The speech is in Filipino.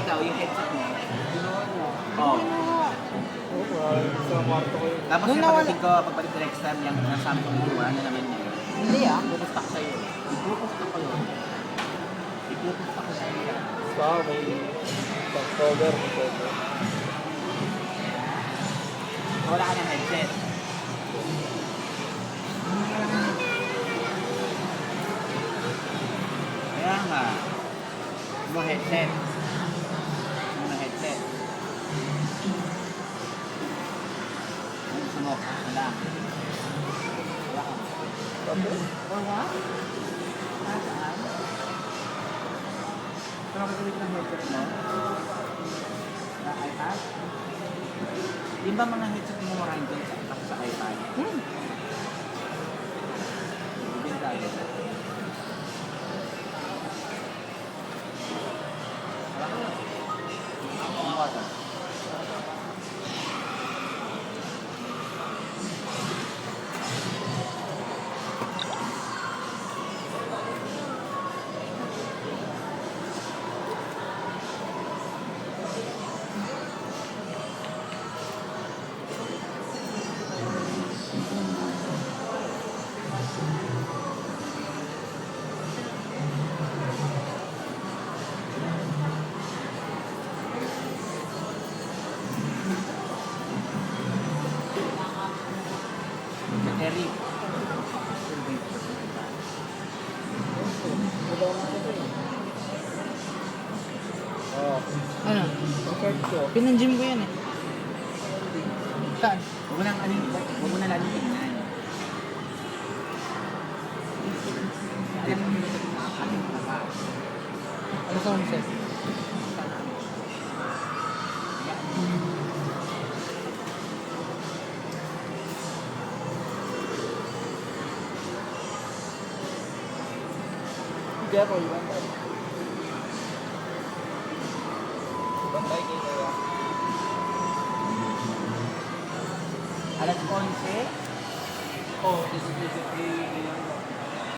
ikaw, yung headset mo. Oo. Sa kwarto ko yun. Tapos Nung yung nawala- pagdating ko, pagbalik next time, yung Samsung Blue, ano naman yun? Hindi ah. Ipupusta ko sa'yo. Ipupusta ko yun. Ipupusta ko sa'yo yan. Sa may cover. Wala ka ng headset. Kaya nga. Mo headset. Mo headset. Ano gusto mo? Wala. Wala ka. Or what? Saan? Pero katulit ng headset mo? Na iPad? Di ba mga headset mo maraming dun sa iPad? Bintado. Wala ka. Ang water. Eric. Oo. Ano? Ang card ko. Pinang-gym ko yan eh. Saan? Huwag mo nang huwag mo na lalo tingnan. Alam mo yung nakakalit na ba? Ano sa homset? Hindi ako, ibang tayo. Ibang tayo kayo kaya. Alas 11. Oh, this is basically